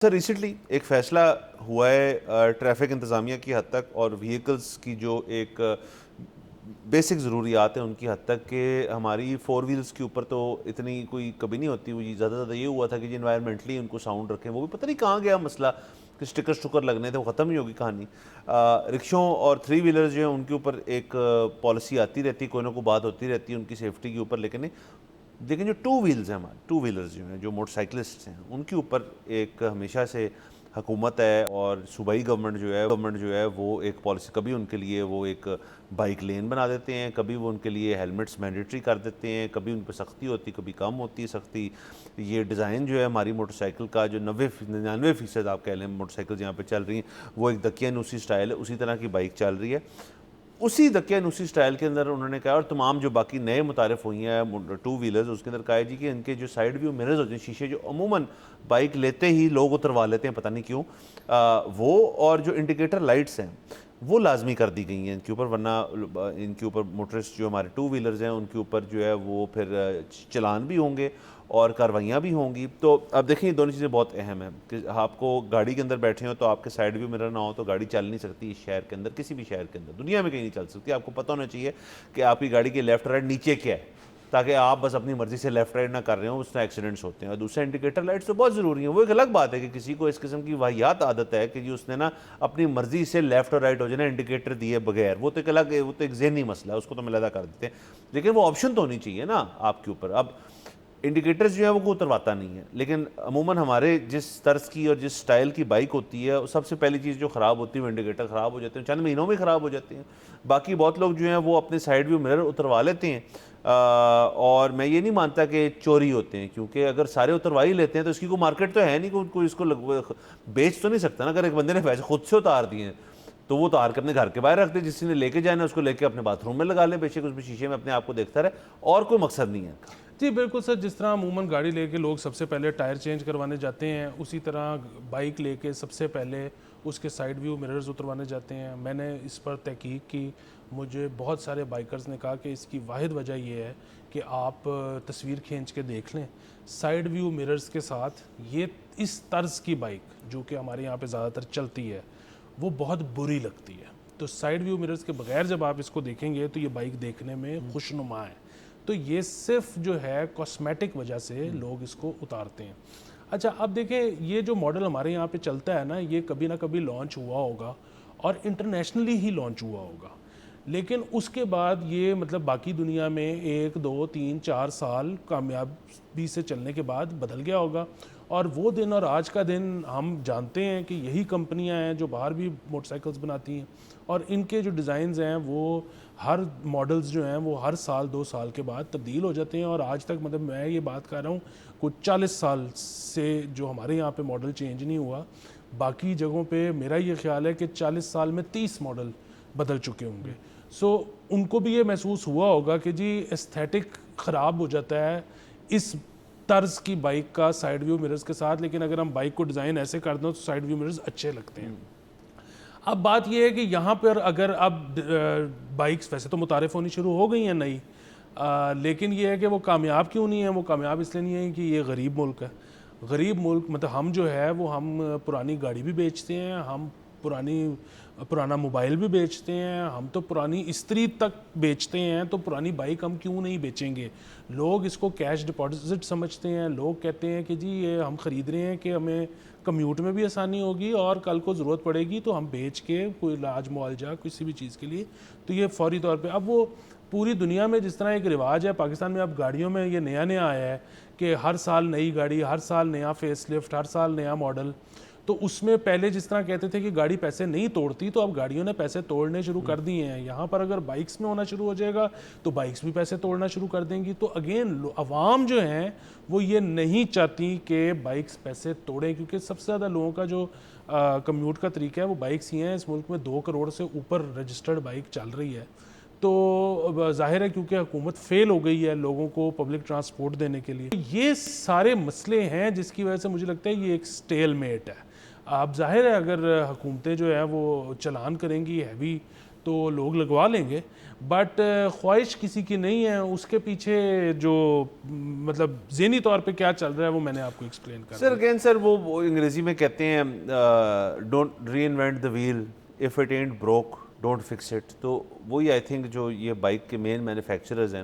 سر recently ایک فیصلہ ہوا ہے ٹریفک انتظامیہ کی حد تک اور وہیکلز کی جو ایک بیسک ضروریات ہیں ان کی حد تک کہ ہماری فور ویلز کے اوپر تو اتنی کوئی کبھی نہیں ہوتی ہوئی. زیادہ زیادہ یہ ہوا تھا کہ انوائرمنٹلی ان کو ساؤنڈ رکھیں. وہ بھی پتہ نہیں کہاں گیا مسئلہ کہ سٹکر لگنے تھے, وہ ختم ہی ہوگی کہانی. رکشوں اور تھری ویلرز جو ہیں ان کے اوپر ایک پالیسی آتی رہتی, کوئی نہ کوئی بات ہوتی رہتی ہے ان کی سیفٹی کے اوپر. لیکن جو ٹو ویلز ہیں ہمارے ٹو ویلرز جو ہیں جو موٹر سائیکلسٹس ہیں ان کے اوپر ایک ہمیشہ سے حکومت ہے اور صوبائی گورنمنٹ جو ہے وہ ایک پالیسی, کبھی ان کے لیے وہ ایک بائک لین بنا دیتے ہیں, کبھی وہ ان کے لیے ہیلمٹس مینڈیٹری کر دیتے ہیں, کبھی ان پہ سختی ہوتی, کبھی کم ہوتی ہے سختی. یہ ڈیزائن جو ہے ہماری موٹر سائیکل کا جو 99% آپ کہہ لیں موٹر سائیکل یہاں پہ چل رہی ہیں وہ ایک دقیانوسی اسٹائل ہے, اسی طرح کی بائک چل رہی ہے. اسی دقیانوسی اسٹائل کے اندر انہوں نے کہا, اور تمام جو باقی نئے متعارف ہوئی ہیں ٹو ویلرز اس کے اندر کہا ہے جی کہ ان کے جو سائیڈ ویو مررز ہوتے ہیں, شیشے جو عموماً بائک لیتے ہی لوگ اتروا لیتے ہیں پتہ نہیں کیوں, وہ اور جو انڈیکیٹر لائٹس ہیں وہ لازمی کر دی گئی ہیں ان کے اوپر, ورنہ ان کے اوپر موٹرسٹ جو ہمارے ٹو ویلرز ہیں ان کے اوپر جو ہے وہ پھر چلان بھی ہوں گے اور کاروائیاں بھی ہوں گی. تو اب دیکھیں یہ دونوں چیزیں بہت اہم ہیں کہ آپ کو گاڑی کے اندر بیٹھے ہو تو آپ کے سائیڈ ویو مرر نہ ہو تو گاڑی چل نہیں سکتی اس شہر کے اندر, کسی بھی شہر کے اندر, دنیا میں کہیں نہیں چل سکتی. آپ کو پتہ ہونا چاہیے کہ آپ کی گاڑی کے لیفٹ رائٹ نیچے کیا ہے, تاکہ آپ بس اپنی مرضی سے لیفٹ رائٹ نہ کر رہے ہوں, اس میں ایکسیڈنٹس ہوتے ہیں. اور دوسرے انڈیکیٹر لائٹس تو بہت ضروری ہیں. وہ ایک الگ بات ہے کہ کسی کو اس قسم کی واہیات عادت ہے کہ جی اس نے نا اپنی مرضی سے لیفٹ اور رائٹ ہو جانا انڈیکیٹر دیے بغیر, وہ تو ایک الگ, وہ تو ایک ذہنی مسئلہ ہے, اس کو تو علیحدہ کر دیتے ہیں. لیکن وہ آپشن تو ہونی چاہیے نا آپ کے اوپر. اب انڈیکیٹرز جو ہیں وہ کوئی اترواتا نہیں ہے, لیکن عموماً ہمارے جس طرز کی اور جس سٹائل کی بائک ہوتی ہے سب سے پہلی چیز جو خراب ہوتی ہے وہ انڈیکیٹر خراب ہو جاتے ہیں, چند مہینوں میں خراب ہو جاتے ہیں. باقی بہت لوگ جو ہیں وہ اپنے سائیڈ ویو مرر اتروا لیتے ہیں, اور میں یہ نہیں مانتا کہ چوری ہوتے ہیں, کیونکہ اگر سارے اتروا ہی لیتے ہیں تو اس کی کوئی مارکیٹ تو ہے نہیں, کوئی اس کو بیچ تو نہیں سکتا نا. اگر ایک بندے نے پیسے خود سے اتار دیے ہیں تو وہ اتار کے اپنے گھر کے باہر رکھ دے, جس نے لے کے جانا اس کو لے کے اپنے باتھ روم میں لگا لیں, بے شک اس میں شیشے میں اپنے آپ کو دیکھتا رہے, اور کوئی مقصد نہیں ہے. جی بالکل سر, جس طرح عموماً گاڑی لے کے لوگ سب سے پہلے ٹائر چینج کروانے جاتے ہیں, اسی طرح بائک لے کے سب سے پہلے اس کے سائیڈ ویو مررز اتروانے جاتے ہیں. میں نے اس پر تحقیق کی, مجھے بہت سارے بائکرز نے کہا کہ اس کی واحد وجہ یہ ہے کہ آپ تصویر کھینچ کے دیکھ لیں, سائیڈ ویو مررز کے ساتھ یہ اس طرز کی بائک جو کہ ہمارے یہاں پہ زیادہ تر چلتی ہے وہ بہت بری لگتی ہے. تو سائیڈ ویو مررز کے بغیر جب آپ اس کو دیکھیں گے تو یہ بائک دیکھنے میں خوشنما ہے. تو یہ صرف جو ہے کاسمیٹک وجہ سے لوگ اس کو اتارتے ہیں. اچھا اب دیکھیں, یہ جو ماڈل ہمارے یہاں پہ چلتا ہے نا, یہ کبھی نہ کبھی لانچ ہوا ہوگا اور انٹرنیشنلی ہی لانچ ہوا ہوگا, لیکن اس کے بعد یہ مطلب باقی دنیا میں 1 2 3 4 سال کامیابی سے چلنے کے بعد بدل گیا ہوگا. اور وہ دن اور آج کا دن ہم جانتے ہیں کہ یہی کمپنیاں ہیں جو باہر بھی موٹر سائیکلز بناتی ہیں, اور ان کے جو ڈیزائنز ہیں وہ ہر ماڈلز جو ہیں وہ ہر سال 2 سال کے بعد تبدیل ہو جاتے ہیں. اور آج تک مطلب میں یہ بات کر رہا ہوں کچھ 40 سال سے جو ہمارے یہاں پہ ماڈل چینج نہیں ہوا, باقی جگہوں پہ میرا یہ خیال ہے کہ 40 سال میں 30 ماڈل بدل چکے ہوں گے. سو ان کو بھی یہ محسوس ہوا ہوگا کہ جی ایستھیٹک خراب ہو جاتا ہے اس طرز کی بائک کا سائیڈ ویو مررز کے ساتھ, لیکن اگر ہم بائک کو ڈیزائن ایسے کر دیں تو سائیڈ ویو مررز اچھے لگتے ہیں. اب بات یہ ہے کہ یہاں پر اگر اب بائکس ویسے تو متعارف ہونی شروع ہو گئی ہیں نئی, لیکن یہ ہے کہ وہ کامیاب کیوں نہیں ہیں. وہ کامیاب اس لیے نہیں ہے کہ یہ غریب ملک ہے. غریب ملک مطلب ہم جو ہے وہ ہم پرانی گاڑی بھی بیچتے ہیں, ہم پرانا موبائل بھی بیچتے ہیں, ہم تو پرانی استری تک بیچتے ہیں, تو پرانی بائک ہم کیوں نہیں بیچیں گے. لوگ اس کو کیش ڈپازٹ سمجھتے ہیں, لوگ کہتے ہیں کہ جی یہ ہم خرید رہے ہیں کہ ہمیں کمیوٹ میں بھی آسانی ہوگی اور کل کو ضرورت پڑے گی تو ہم بیچ کے کوئی علاج معالجہ کسی بھی چیز کے لیے تو یہ فوری طور پہ. اب وہ پوری دنیا میں جس طرح ایک رواج ہے, پاکستان میں اب گاڑیوں میں یہ نیا آیا ہے کہ ہر سال نئی گاڑی, ہر سال نیا فیس لفٹ, ہر سال نیا ماڈل. تو اس میں پہلے جس طرح کہتے تھے کہ گاڑی پیسے نہیں توڑتی, تو اب گاڑیوں نے پیسے توڑنے شروع کر دیے ہیں. یہاں پر اگر بائکس میں ہونا شروع ہو جائے گا تو بائکس بھی پیسے توڑنا شروع کر دیں گی. تو اگین عوام جو ہیں وہ یہ نہیں چاہتی کہ بائکس پیسے توڑیں, کیونکہ سب سے زیادہ لوگوں کا جو کمیوٹ کا طریقہ ہے وہ بائکس ہی ہیں. اس ملک میں 2 کروڑ سے اوپر رجسٹرڈ بائک چل رہی ہے. تو ظاہر ہے کیونکہ حکومت فیل ہو گئی ہے لوگوں کو پبلک ٹرانسپورٹ دینے کے لیے. یہ سارے مسئلے ہیں جس کی وجہ سے مجھے لگتا ہے یہ ایک سٹیل میٹ ہے. اب ظاہر ہے اگر حکومتیں جو ہے وہ چلان کریں گی, ہیوی تو لوگ لگوا لیں گے, بٹ خواہش کسی کی نہیں ہے. اس کے پیچھے جو مطلب ذہنی طور پہ کیا چل رہا ہے وہ میں نے آپ کو ایکسپلین کر سر اگین سر وہ انگریزی میں کہتے ہیں don't reinvent the wheel if it ain't broke don't fix it. تو وہی آئی تھنک جو یہ بائک کے مین مینوفیکچررز ہیں,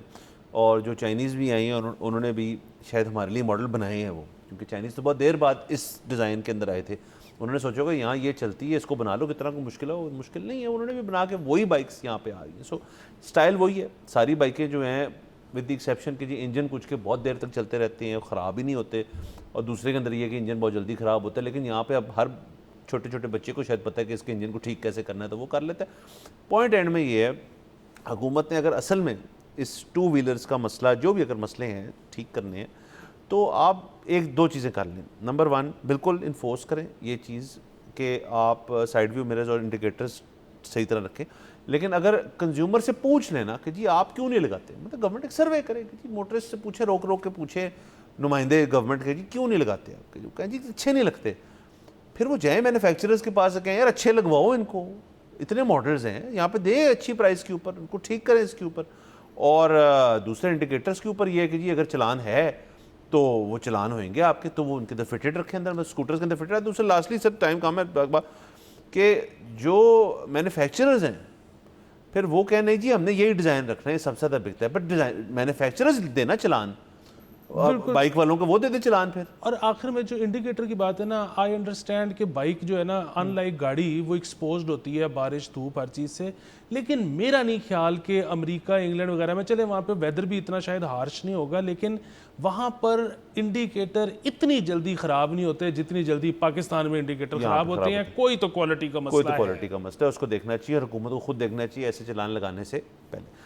اور جو چائنیز بھی آئی ہیں انہوں نے بھی شاید ہمارے لیے ماڈل بنائے ہیں وہ, کیونکہ چائنیز تو بہت دیر بعد اس ڈیزائن کے اندر آئے تھے. انہوں نے سوچا کہ یہاں یہ چلتی ہے, اس کو بنا لو, کتنا کو مشکل ہے, مشکل نہیں ہے, انہوں نے بھی بنا کے وہی بائکس یہاں پہ آ رہی ہیں. سو اسٹائل وہی ہے. ساری بائکیں جو ہیں ود دی ایکسیپشن کہ جی انجن کچھ کے بہت دیر تک چلتے رہتے ہیں, خراب ہی نہیں ہوتے, اور دوسرے کے اندر یہ کہ انجن بہت جلدی خراب ہوتا ہے. لیکن یہاں پہ اب ہر چھوٹے چھوٹے بچے کو شاید پتہ ہے کہ اس کے انجن کو ٹھیک کیسے کرنا ہے, تو وہ کر لیتا ہے. پوائنٹ اینڈ میں یہ ہے, حکومت نے اگر اصل میں اس ٹو ویلرز کا مسئلہ جو بھی اگر مسئلے ہیں ٹھیک کرنے ہیں, تو آپ ایک دو چیزیں کر لیں. نمبر ون, بالکل انفورس کریں یہ چیز کہ آپ سائیڈ ویو مررز اور انڈیکیٹرز صحیح طرح رکھیں. لیکن اگر کنزیومر سے پوچھ لینا کہ جی آپ کیوں نہیں لگاتے, مطلب گورنمنٹ ایک سروے کرے کہ جی موٹرسٹ سے پوچھے, روک روک کے پوچھے نمائندے گورنمنٹ کے, جی کیوں نہیں لگاتے آپ, کہ جو کہیں جی اچھے نہیں لگتے, پھر وہ جائیں مینوفیکچررز کے پاس کہیں یار اچھے لگواؤ ان کو, اتنے ماڈلز ہیں یہاں پہ دیں اچھی پرائز کے اوپر, ان کو ٹھیک کریں اس کے اوپر. اور دوسرے انڈیکیٹرز کے اوپر یہ ہے کہ جی اگر چلان ہے تو وہ چلان ہوئیں گے آپ کے, تو وہ ان کے اندر فٹڈ رکھیں, اندر اسکوٹرز کے اندر فٹڈ ہے. دوسرے لاسٹلی سر ٹائم کام ہے کہ جو مینوفیکچررز ہیں پھر وہ کہیں نہیں جی ہم نے یہی ڈیزائن رکھنا ہے, سب سے زیادہ بکتا ہے, بٹ ڈیزائن مینوفیکچررز دینا چلان, بائک والوں کو وہ دے دے چلان پھر. اور آخر میں جو انڈیکیٹر کی بات ہے نا, آئی انڈرسٹینڈ کہ بائک جو ہے نا ان لائک گاڑی وہ ایکسپوزڈ ہوتی ہے بارش دھوپ ہر چیز سے, لیکن میرا نہیں خیال کہ امریکہ انگلینڈ وغیرہ میں, چلے وہاں پہ ویدر بھی اتنا شاید ہارش نہیں ہوگا, لیکن وہاں پر انڈیکیٹر اتنی جلدی خراب نہیں ہوتے جتنی جلدی پاکستان میں انڈیکیٹر خراب ہوتے ہیں. کوئی تو کوالٹی کا مسئلہ ہے, کوئی تو کوالٹی کا مسئلہ ہے, اس کو دیکھنا چاہیے, اور حکومت کو خود دیکھنا چاہیے ایسے چلان لگانے سے پہلے.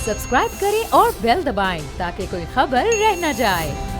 سبسکرائب کریں اور بیل دبائیں تاکہ کوئی خبر رہ نہ جائے.